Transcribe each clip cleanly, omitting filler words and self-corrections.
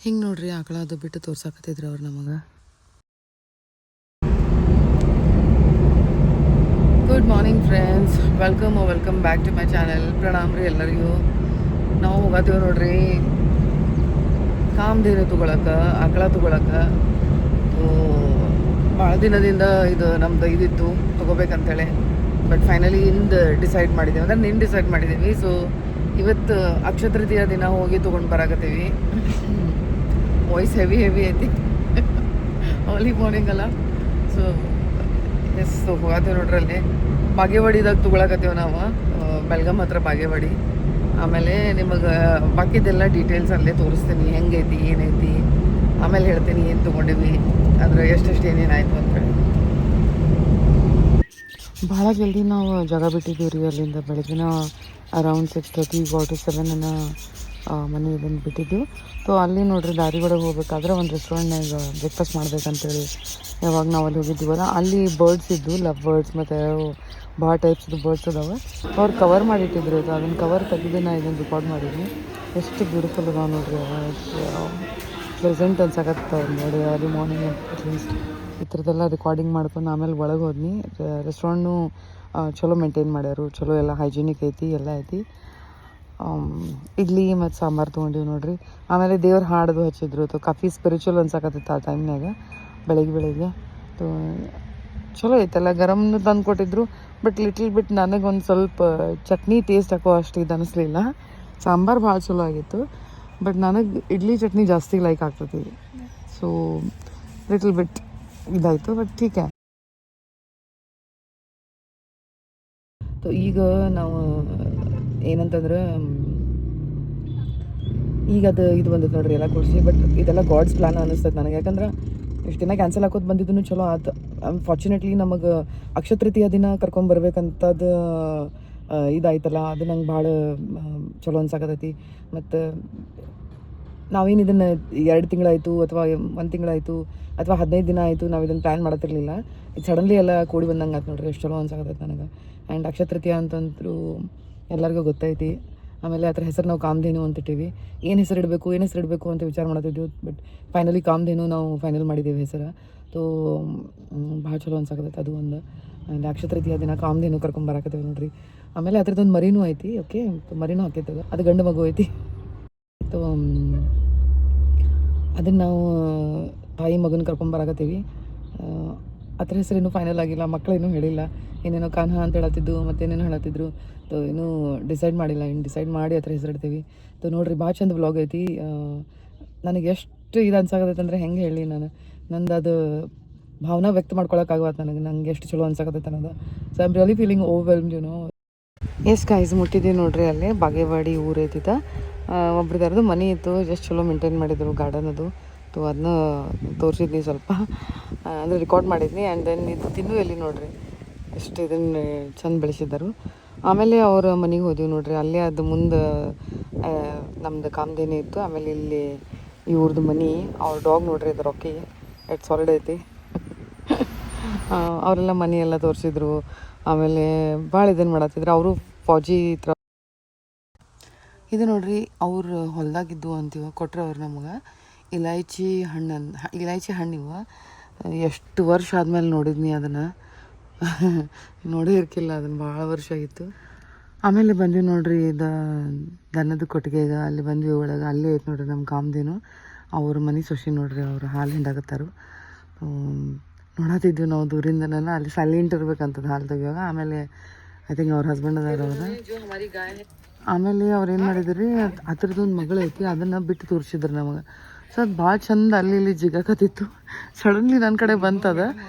ಹಿಂಗೆ ನೋಡ್ರಿ ಆಕಳ ಅದು ಬಿಟ್ಟು ತೋರ್ಸಾಕತ್ತಿದ್ರು ಅವ್ರು ನಮಗೆ. Good morning friends, welcome back to my channel. ಪ್ರಣಾಮ್ ರೀ ಎಲ್ಲರಿಗೂ. ನಾವು ಹೋಗತ್ತೀವಿ ನೋಡ್ರಿ ಕಾಮಧೇನು ತೊಗೊಳಕ್ಕೆ, ಆಕಳ ತೊಗೊಳಕ್ಕೆ. ಭಾಳ ದಿನದಿಂದ ಇದು ನಮ್ದು ಇದಿತ್ತು ತೊಗೋಬೇಕಂತೇಳಿ. ಬಟ್ ಫೈನಲಿ ಇಂದು ಡಿಸೈಡ್ ಮಾಡಿದ್ದೀವಿ, ಅಂದ್ರೆ ನಿನ್ನ ಡಿಸೈಡ್ ಮಾಡಿದ್ದೀವಿ. ಸೊ ಇವತ್ತು ಅಕ್ಷಯ ತೃತೀಯ ದಿನ ಹೋಗಿ ತೊಗೊಂಡು ಬರಾಕತ್ತೀವಿ. ವಾಯ್ಸ್ ಹೆವಿ ಐತಿ ಅರ್ಲಿ ಮಾರ್ನಿಂಗ್ ಅಲ್ಲ. ಸೊ ಎಸ್ ಹೋಗತ್ತೀವಿ ನೋಡ್ರಿ. ಅಲ್ಲಿ ಬಾಗೇವಾಡಿದಾಗ ತೊಗೊಳಕತ್ತೀವಿ ನಾವು, ಬೆಲ್ಗಾಮ್ ಹತ್ರ ಬಾಗೇವಾಡಿ. ಆಮೇಲೆ ನಿಮಗೆ ಬಾಕಿದೆಲ್ಲ ಡೀಟೇಲ್ಸ್ ಅಲ್ಲೇ ತೋರಿಸ್ತೀನಿ, ಹೆಂಗೈತಿ ಏನೈತಿ. ಆಮೇಲೆ ಹೇಳ್ತೀನಿ ಏನು ತೊಗೊಂಡಿವಿ, ಅಂದ್ರೆ ಎಷ್ಟೆಷ್ಟು ಏನೇನಾಯಿತು ಅಂತೇಳಿ. ಭಾಳ ಜಲ್ದಿ ನಾವು ಜಾಗ ಬಿಟ್ಟಿದ್ದೀವಿ ರೀ. ಅಲ್ಲಿಂದ ಬೆಳಗಿನ ಅರೌಂಡ್ 6:30 to 7 ಮನೆ ಇದನ್ನು ಬಿಟ್ಟಿದ್ದು. ಸೊ ಅಲ್ಲಿ ನೋಡ್ರಿ ದಾರಿ ಒಳಗೆ ಹೋಗ್ಬೇಕಾದ್ರೆ ಒಂದು ರೆಸ್ಟೋರೆಂಟ್ನಾಗ ಬ್ರೇಕ್ಫಾಸ್ಟ್ ಮಾಡ್ಬೇಕಂತೇಳಿ ಯಾವಾಗ ನಾವು ಅಲ್ಲಿ ಹೋಗಿದ್ದೀವಲ್ಲ, ಅಲ್ಲಿ ಬರ್ಡ್ಸ್ ಇದ್ದು, ಲವ್ ಬರ್ಡ್ಸ್ ಮತ್ತು ಭಾಳ ಟೈಪ್ಸ್ದು ಬರ್ಡ್ಸ್ ಅದಾವೆ. ಅವ್ರು ಕವರ್ ಮಾಡಿಟ್ಟಿದ್ರು. ಅದನ್ನು ಕವರ್ ತೆಗೆದು ನಾ ಇದನ್ನು ರೆಕಾರ್ಡ್ ಮಾಡಿದ್ವಿ. ಎಷ್ಟು ಬ್ಯೂಟಿಫುಲ್ ಅದಾವೆ ನೋಡ್ರಿ. ಪ್ರೆಸೆಂಟ್ ಅನ್ಸಕತ್ತ ನೋಡಿ. ಅರ್ಲಿ ಮಾರ್ನಿಂಗ್ ಅಟ್ಲೀಸ್ಟ್ ಈ ಥರದ್ದೆಲ್ಲ ರೆಕಾರ್ಡಿಂಗ್ ಮಾಡ್ಕೊಂಡು ಆಮೇಲೆ ಒಳಗೆ ಹೋದ್ನಿ. ರೆಸ್ಟೋರೆಂಟ್ನು ಚಲೋ ಮೇಂಟೈನ್ ಮಾಡ್ಯಾರು, ಚಲೋ ಎಲ್ಲ ಹೈಜಿನಿಕ್ ಐತಿ, ಎಲ್ಲ ಐತಿ. ಇಡ್ಲಿ ಮತ್ತು ಸಾಂಬಾರು ತೊಗೊಂಡಿವಿ ನೋಡ್ರಿ. ಆಮೇಲೆ ದೇವ್ರ ಹಾಡೋದು ಹಚ್ಚಿದ್ರು. ಕಾಫಿ ಸ್ಪಿರಿಚುವಲ್ ಅನ್ಸಕತ್ತಿತ್ತು ಆ ಟೈಮ್ನಾಗ, ಬೆಳಗ್ಗೆ. ಚಲೋ ಐತೆಲ್ಲ. ಗರಮ್ನು ತಂದು ಕೊಟ್ಟಿದ್ರು. ಬಟ್ ಲಿಟಲ್ ಬಿಟ್ ನನಗೊಂದು ಸ್ವಲ್ಪ ಚಟ್ನಿ ಟೇಸ್ಟ್ ಹಾಕೋ ಅಷ್ಟು ಇದು ಅನ್ನಿಸ್ಲಿಲ್ಲ. ಸಾಂಬಾರು ಭಾಳ ಚಲೋ ಆಗಿತ್ತು, ಬಟ್ ನನಗೆ ಇಡ್ಲಿ ಚಟ್ನಿ ಜಾಸ್ತಿ ಲೈಕ್ ಆಗ್ತದೆ. ಸೊ ಲಿಟಲ್ ಬಿಟ್ ಇದಾಯಿತು, ಬಟ್ ಟೀಕೆ. ಈಗ ನಾವು ಏನಂತಂದ್ರೆ, ಈಗ ಇದು ಬಂದದ್ದು ನೋಡ್ರಿ ಎಲ್ಲ ಕೊಡಿಸಿ. ಬಟ್ ಇದೆಲ್ಲ ಗಾಡ್ಸ್ ಪ್ಲಾನ್ ಅನ್ನಿಸ್ತದೆ ನನಗೆ. ಯಾಕಂದ್ರೆ ಇಷ್ಟು ದಿನ ಕ್ಯಾನ್ಸಲ್ ಹಾಕೋದು ಬಂದಿದ್ದೂ ಚಲೋ ಆಯ್ತು. ಅನ್ಫಾರ್ಚುನೇಟ್ಲಿ ನಮಗೆ ಅಕ್ಷಯ ತೃತೀಯ ದಿನ ಕರ್ಕೊಂಬರ್ಬೇಕಂತದ್ದು ಇದಾಯ್ತಲ್ಲ, ಅದು ನಂಗೆ ಭಾಳ ಚಲೋ ಅನ್ಸಾಕತ್ತೈತಿ. ಮತ್ತು ನಾವೇನು ಇದನ್ನು 2 ತಿಂಗಳಾಯಿತು ಅಥವಾ 1 ತಿಂಗಳಾಯಿತು ಅಥವಾ 15 ದಿನ ಆಯಿತು ನಾವು ಇದನ್ನು ಪ್ಲ್ಯಾನ್ ಮಾಡತ್ತಿರಲಿಲ್ಲ. ಇದು ಸಡನ್ಲಿ ಎಲ್ಲ ಕೂಡಿ ಬಂದಂಗೆ ಆಯ್ತು ನೋಡ್ರಿ. ಎಷ್ಟು ಚಲೋ ಅನ್ಸಾಕತ್ತೈತೆ ನನಗೆ. ಆ್ಯಂಡ್ ಅಕ್ಷಯ ತೃತೀಯ ಅಂತಂತರೂ ಎಲ್ಲರಿಗೂ ಗೊತ್ತೈತಿ. ಆಮೇಲೆ ಅದ್ರ ಹೆಸರು ನಾವು ಕಾಮಧೇನು ಅಂತಿಟ್ಟಿವಿ. ಏನು ಹೆಸರು ಇಡಬೇಕು ಅಂತ ವಿಚಾರ ಮಾಡ್ತಿದ್ವಿ. ಬಟ್ ಫೈನಲಿ ಕಾಮಧೇನು ನಾವು ಫೈನಲ್ ಮಾಡಿದ್ದೀವಿ ಹೆಸರು. ತೋ ಭಾಳ ಚಲೋ ಅನ್ಸಾಕತ್ತೈತೆ ಅದು ಒಂದು. ಆ್ಯಂಡ್ ಅಕ್ಷಯ ತೃತೀಯ ದಿನ ಕಾಮಧೇನು ಕರ್ಕೊಂಬರಾಕತ್ತೀವಿ ನೋಡ್ರಿ. ಆಮೇಲೆ ಅದ್ರದ್ದೊಂದು ಮರಿನೂ ಐತಿ. ಓಕೆ, ಮರಿನೂ ಹಾಕೈತದ, ಅದು ಗಂಡು ಮಗು ಐತಿ. ತೋ ಅದನ್ನು ನಾವು ತಾಯಿ ಮಗನ ಕರ್ಕೊಂಬರಾಕತ್ತೀವಿ. ಅದ್ರ ಹೆಸರೇನು ಫೈನಲ್ ಆಗಿಲ್ಲ, ಮಕ್ಕಳೇನೂ ಹೇಳಿಲ್ಲ. ಏನೇನೋ ಕಾನ್ಹಾ ಅಂತ ಹೇಳತ್ತಿದ್ದು, ಮತ್ತೇನೇನೋ ಹೇಳತ್ತಿದ್ರು. ತೋ ಇನ್ನೂ ಡಿಸೈಡ್ ಮಾಡಿಲ್ಲ. ಇನ್ನು ಡಿಸೈಡ್ ಮಾಡಿ ಅದ್ರ ಹೆಸರು ಇಡ್ತೀವಿ. ತೋ ನೋಡಿರಿ, ಭಾಳ ಚಂದ ವ್ಲಾಗ್ ಐತಿ. ನನಗೆ ಎಷ್ಟು ಇದು ಅನ್ಸಾಕತ್ತೈತೆ ಅಂದರೆ ಹೆಂಗೆ ಹೇಳಿ ನಾನು. ನಂದು ಅದು ಭಾವನೆ ವ್ಯಕ್ತ ಮಾಡ್ಕೊಳಕ್ಕಾಗತ್ತೆ ನಂಗೆ ಎಷ್ಟು ಚಲೋ ಅನ್ಸಾಕತ್ತೈತೆ ಅನ್ನೋದು. So I am really feeling overwhelmed, you know. Yes guys, ಮುಟ್ಟಿದ್ದೀವಿ ನೋಡ್ರಿ. ಅಲ್ಲೇ ಬಾಗೇವಾಡಿ ಊರು ಐತಿದ್ದ. ಒಬ್ರದಾರದು ಮನೆ ಇತ್ತು, ಜಸ್ಟ್ ಚಲೋ ಮೇಂಟೈನ್ ಮಾಡಿದ್ರು ಗಾರ್ಡನ್ ಅದು. ತೋ ಅದನ್ನ ತೋರಿಸಿದ್ನಿ ಸ್ವಲ್ಪ, ಅಂದರೆ ರೆಕಾರ್ಡ್ ಮಾಡಿದ್ನಿ. ಆ್ಯಂಡ್ ದೆನ್ ಇದು ತಿನ್ನು ಎಲ್ಲಿ ನೋಡ್ರಿ ಎಷ್ಟು ಇದನ್ನು ಚಂದ ಬೆಳೆಸಿದ್ದರು. ಆಮೇಲೆ ಅವ್ರ ಮನೆಗೆ ಹೋದ್ವಿ ನೋಡ್ರಿ. ಅಲ್ಲೇ ಅದು ಮುಂದೆ ನಮ್ದು ಕಾಮಧೇನು ಇತ್ತು. ಆಮೇಲೆ ಇಲ್ಲಿ ಇವ್ರದ್ದು ಮನೆ, ಅವ್ರ ಡಾಗ್ ನೋಡ್ರಿ, ಅದು ರೊಕ್ಕಿ ಎಷ್ಟು ಸಾಲಿಡ್ ಐತಿ. ಅವರೆಲ್ಲ ಮನೆ ಎಲ್ಲ ತೋರಿಸಿದ್ರು. ಆಮೇಲೆ ಭಾಳ ಇದನ್ನು ಮಾಡತ್ತಿದ್ರು ಅವರು. ಫೌಜಿ ಥರ ಇದು ನೋಡ್ರಿ, ಅವ್ರು ಹೊಲ್ದಾಗಿದ್ದು ಅಂತೀವ ಕೊಟ್ಟರೆ ಅವ್ರು ನಮ್ಗೆ ಇಲಾಯ್ಚಿ ಹಣ್ಣಿವ. ಎಷ್ಟು ವರ್ಷ ಆದಮೇಲೆ ನೋಡಿದ್ನಿ ಅದನ್ನು. ನೋಡೇ ಇರ್ಕಿಲ್ಲ ಅದನ್ನು, ಭಾಳ ವರ್ಷ ಆಗಿತ್ತು. ಆಮೇಲೆ ಬಂದ್ವಿ ನೋಡ್ರಿ, ದನದ ಕೊಟ್ಟಿಗೆಗೆ ಅಲ್ಲಿ ಬಂದ್ವಿ. ಒಳಗೆ ಅಲ್ಲೇ ಐತೆ ನೋಡ್ರಿ ನಮ್ಮ ಕಾಮಧೇನು. ಅವ್ರ ಮನೆ ಸೊಸಿ ನೋಡ್ರಿ, ಅವರು ಹಾಲು ಹಿಂಡಾಕತ್ತಾರು. ನೋಡತ್ತಿದ್ವಿ ನಾವು ದೂರಿಂದನ. ಅಲ್ಲಿ ಸೈಲೆಂಟ್ ಇರ್ಬೇಕಂತದ್ದು ಹಾಲು ತೆಗಿಯುವಾಗ. ಆಮೇಲೆ ಐ ಥಿಂಕ್ ಅವ್ರ ಹಸ್ಬೆಂಡ್ ಅದಾರ ಅವ್ರು. ಆಮೇಲೆ ಅವ್ರು ಏನು ಮಾಡಿದ್ರಿ, ಆ ಥರದೊಂದು ಮಗಳು ಐತಿ, ಅದನ್ನು ಬಿಟ್ಟು ತೋರಿಸಿದ್ರು ನಮಗೆ. ಸೊ ಅದು ಭಾಳ ಚಂದ ಅಲ್ಲಿ ಇಲ್ಲಿ ಜಿಗಾಕತ್ತಿತ್ತು. ಸಡನ್ಲಿ ನನ್ನ ಕಡೆ ಬಂತದ.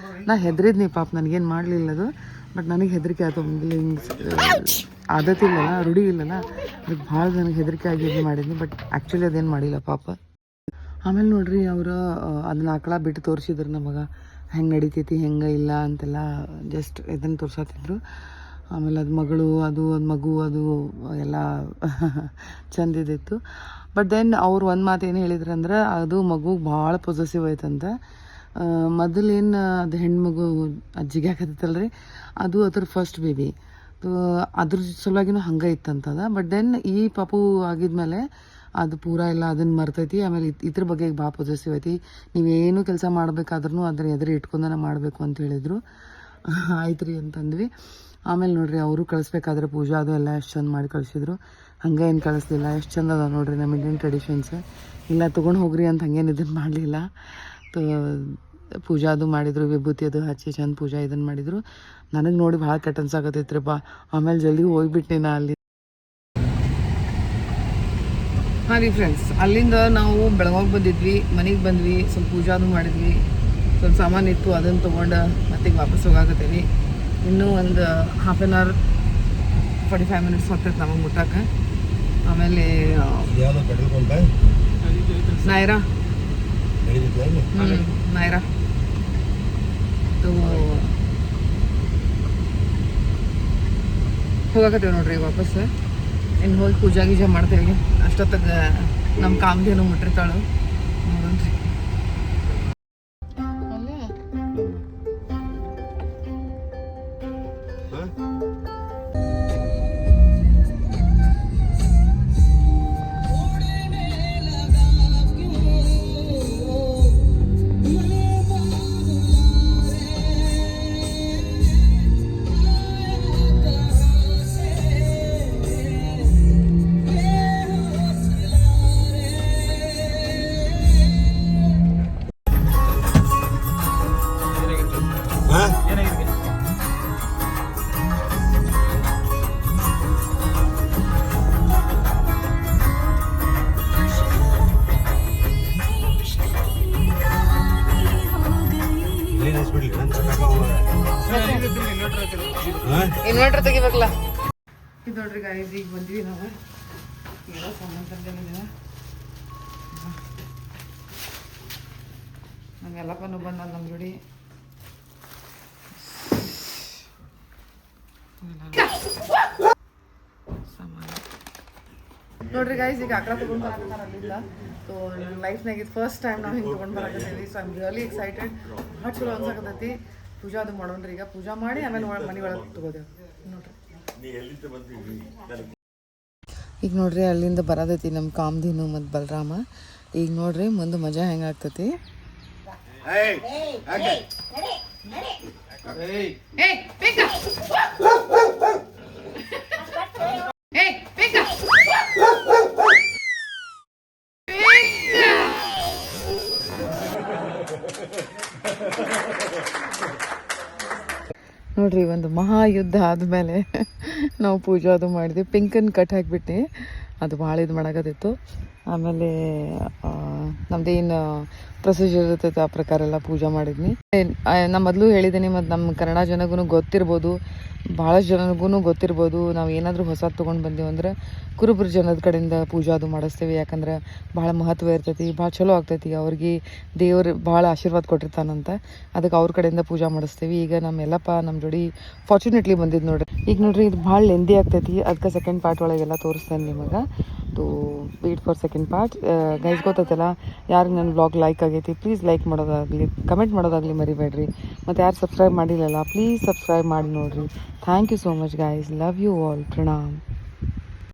ನಾ ಹೆದರಿದ್ನಿ, ಪಾಪ ನನಗೇನು ಮಾಡಲಿಲ್ಲ ಅದು. ಬಟ್ ನನಗೆ ಹೆದರಿಕೆ ಆಯ್ತು. ಹಿಂಗೆ ಆದತ್ತಿಲ್ಲಲ್ಲ, ರೂಢಿ ಇಲ್ಲಲ್ಲ, ಅದಕ್ಕೆ ಭಾಳ ನನಗೆ ಹೆದರಿಕೆ ಆಗಿ ಇದು ಮಾಡಿದ್ನಿ. ಬಟ್ ಆ್ಯಕ್ಚುಲಿ ಅದೇನು ಮಾಡಿಲ್ಲ ಪಾಪ. ಆಮೇಲೆ ನೋಡ್ರಿ, ಅವರು ಅದನ್ನ ಆಕಳ ಬಿಟ್ಟು ತೋರಿಸಿದ್ರು ನಮಗೆ, ಹೆಂಗೆ ನಡಿತೈತಿ ಹೆಂಗೆ ಇಲ್ಲ ಅಂತೆಲ್ಲ ಜಸ್ಟ್ ಇದನ್ನು ತೋರ್ಸತ್ತಿದ್ರು. ಆಮೇಲೆ ಅದು ಮಗಳು, ಅದು ಮಗು, ಅದು ಎಲ್ಲ ಚಂದಿದ್ದಿತ್ತು. ಬಟ್ ದೆನ್ ಅವ್ರು ಒಂದು ಮಾತು ಏನು ಹೇಳಿದ್ರು ಅಂದ್ರೆ, ಅದು ಮಗು ಭಾಳ ಪೊಸೆಸಿವ್ ಐತಂತೆ. ಮೊದಲೇನು ಅದು ಹೆಣ್ಮಗು ಅಜ್ಜಿಗೆ ಹಾಕತ್ತಲ್ರಿ, ಅದು ಅದ್ರ ಫಸ್ಟ್ ಬೇಬಿ. ಅದ್ರ ಸಲುವಾಗಿನೂ ಹಂಗೆ ಇತ್ತಂತದ. ಬಟ್ ದೆನ್ ಈ ಪಾಪು ಆಗಿದ್ಮೇಲೆ ಅದು ಪೂರ ಎಲ್ಲ ಅದನ್ನು ಮರ್ತೈತಿ. ಆಮೇಲೆ ಇದ್ರ ಬಗ್ಗೆ ಭಾಳ ಪೊಸೆಸಿವ್ ಐತಿ. ನೀವೇನು ಕೆಲಸ ಮಾಡಬೇಕಾದ್ರೂ ಅದನ್ನ ಎದುರು ಇಟ್ಕೊಂಡನ ಮಾಡಬೇಕು ಅಂತ ಹೇಳಿದರು. ಆಯ್ತು ರೀ ಅಂತಂದ್ವಿ. ಆಮೇಲೆ ನೋಡಿರಿ ಅವರು ಕಳಿಸ್ಬೇಕಾದ್ರೆ ಪೂಜಾ ಅದು ಎಲ್ಲ ಎಷ್ಟು ಚಂದ ಮಾಡಿ ಕಳಿಸಿದ್ರು. ಹಂಗೆ ಏನು ಕಳಿಸ್ಲಿಲ್ಲ. ಎಷ್ಟು ಚಂದ ಅದ ನೋಡಿರಿ ನಮ್ಮ ಇಂಡಿಯನ್ ಟ್ರೆಡಿಷನ್ಸ್. ಇಲ್ಲ ತೊಗೊಂಡು ಹೋಗ್ರಿ ಅಂತ ಹಂಗೇನು ಇದನ್ನು ಮಾಡಲಿಲ್ಲ. ಪೂಜಾ ಅದು ಮಾಡಿದರು, ವಿಭೂತಿ ಅದು ಹಚ್ಚಿ ಚಂದ ಪೂಜಾ ಇದನ್ನು ಮಾಡಿದರು. ನನಗೆ ನೋಡಿ ಭಾಳ ಕೆಟ್ಟ ಅನ್ಸಾಕತ್ತೈತ್ರಿ ಬಾ. ಆಮೇಲೆ ಜಲ್ದಿ ಹೋಗ್ಬಿಟ್ಟು ನಾ ಅಲ್ಲಿ. ಹಾಂ ರೀ ಫ್ರೆಂಡ್ಸ್, ಅಲ್ಲಿಂದ ನಾವು ಬೆಳಗಾವಿಗೆ ಬಂದಿದ್ವಿ. ಮನೆಗೆ ಬಂದ್ವಿ, ಸ್ವಲ್ಪ ಪೂಜಾ ಅದು ಮಾಡಿದ್ವಿ. ಸ್ವಲ್ಪ ಸಾಮಾನು ಇತ್ತು, ಅದನ್ನು ತೊಗೊಂಡು ಮತ್ತೆ ವಾಪಸ್ ಹೋಗಾಕತ್ತೀವಿ. ಇನ್ನೂ ಒಂದು ಹಾಫ್ ಆನ್ ಅವರ್ 45 ಮಿನಿಟ್ಸ್ ಹೋಗ್ತೈತೆ ನಮಗೆ ಮುಟ್ಟಕ್ಕೆ. ಆಮೇಲೆ ನಾಯ್ರಾ ನಾಯ್ರಾ ಹೋಗಾಕತ್ತೀವಿ ನೋಡ್ರಿ ವಾಪಸ್. ಇನ್ನು ಹೋಗಿ ಪೂಜಾ ಗೀಜಾ ಮಾಡ್ತೇವೆ. ಅಷ್ಟೊತ್ತಿಗೆ ನಮ್ಮ ಕಾಮಧೇನು ಮುಟ್ಟಿರ್ತಾಳು ನೋಡೋಣ್ರಿ. ಇನ್ವರ್ಟರ್ ತೆಗಿಬೇಕಲ್ಲ. ಇದು ನೋಡ್ರಿ ಗಾಯ್ಸ್, ಈಗ ಬಂದ್ವಿ ನಾವು. ಎಲ್ಲ ಸಾಮಾನು ತಂದಿದ್ದೀವಿ. ನಮ್ಗೆಲ್ಲಪ್ಪನೂ ಬಂದ ನಮ್ಮ ಜೋಡಿ. ಸಾಮಾನು ನೋಡ್ರಿ ಗಾಯ್ಸ್, ಈಗ ಆಕಳ ತೊಗೊಂಡು ಬರಕತ್ತಾರ ಅಲ್ಲಿಂದ. ಸೊ ನನ್ನ ಲೈಫ್ನಾಗ ಇದು ಫಸ್ಟ್ ಟೈಮ್ ನಾವು ಹಿಂಗೆ ತೊಗೊಂಡು ಬರಕತ್ತೀವಿ. So I am really excited. ಭಾಳ ಚಲೋ ಅನ್ಸಕತ್ತೈತಿ. ಪೂಜಾ ಅದು ಮಾಡೋಣ್ರಿ. ಈಗ ಪೂಜಾ ಮಾಡಿ ಆಮೇಲೆ ಮನೆ ಒಳಗೆ ತಗೋದೇವು ನೋಡ್ರಿ. ಈಗ ನೋಡ್ರಿ ಅಲ್ಲಿಂದ ಬರೋದೈತಿ ನಮ್ಮ ಕಾಮಧೇನು ಮತ್ತು ಬಲರಾಮ. ಈಗ ನೋಡ್ರಿ ಮುಂದೆ ಮಜಾ ಹೆಂಗಾಗ್ತೈತಿ. ನೋಡ್ರಿ ಒಂದು ಮಹಾಯುದ್ಧ ಆದಮೇಲೆ ನಾವು ಪೂಜಾ ಅದು ಮಾಡಿದ್ವಿ. ಪಿಂಕನ್ನು ಕಟ್ ಹಾಕಿಬಿಟ್ಟು ಅದು ಭಾಳ ಇದು ಮಾಡೋಕತ್ತಿತ್ತು. ಆಮೇಲೆ ನಮ್ದೇನು ಪ್ರೊಸೀಜರ್ ಇರ್ತೈತೆ ಆ ಪ್ರಕಾರ ಎಲ್ಲ ಪೂಜಾ ಮಾಡಿದ್ನಿ. ನಾ ಮೊದಲು ಹೇಳಿದ್ದೀನಿ, ಮತ್ತು ನಮ್ಮ ಕನ್ನಡ ಜನಗೂ ಗೊತ್ತಿರ್ಬೋದು, ಭಾಳಷ್ಟು ಜನಗೂ ಗೊತ್ತಿರ್ಬೋದು. ನಾವು ಏನಾದರೂ ಹೊಸದು ತೊಗೊಂಡು ಬಂದೀವಿ ಅಂದ್ರೆ ಕುರುಬರು ಜನದ ಕಡೆಯಿಂದ ಪೂಜಾ ಅದು ಮಾಡಿಸ್ತೀವಿ. ಯಾಕಂದ್ರೆ ಭಾಳ ಮಹತ್ವ ಇರ್ತೈತಿ, ಭಾಳ ಚಲೋ ಆಗ್ತೈತಿ. ಅವ್ರಿಗೆ ದೇವ್ರು ಭಾಳ ಆಶೀರ್ವಾದ ಕೊಟ್ಟಿರ್ತಾನಂತ, ಅದಕ್ಕೆ ಅವ್ರ ಕಡೆಯಿಂದ ಪೂಜಾ ಮಾಡಿಸ್ತೀವಿ. ಈಗ ನಮ್ಮ ಎಲ್ಲಪ್ಪ ನಮ್ಮ ಜೋಡಿ ಫಾರ್ಚುನೇಟ್ಲಿ ಬಂದಿದ್ದು ನೋಡ್ರಿ. ಈಗ ನೋಡ್ರಿ ಇದು ಭಾಳ ಲೆಂದಿ ಆಗ್ತೈತಿ, ಅದಕ್ಕೆ ಸೆಕೆಂಡ್ ಪಾರ್ಟ್ ಒಳಗೆಲ್ಲ ತೋರಿಸ್ತೇನೆ ನಿಮಗೆ. To wait for second part. Guys ಗೊತ್ತೈತಲ್ಲ, ಯಾರಿಗೆ ನನ್ನ ಬ್ಲಾಗ್ ಲೈಕ್ ಆಗೈತಿ ಪ್ಲೀಸ್ ಲೈಕ್ ಮಾಡೋದಾಗಲಿ, ಕಮೆಂಟ್ ಮಾಡೋದಾಗಲಿ ಮರಿಬೇಡ್ರಿ. ಮತ್ತು ಯಾರು ಸಬ್ಸ್ಕ್ರೈಬ್ ಮಾಡಿಲ್ಲಲ್ಲ ಪ್ಲೀಸ್ ಸಬ್ಸ್ಕ್ರೈಬ್ ಮಾಡಿ ನೋಡಿರಿ. Thank you so much guys. Love you all. Pranam.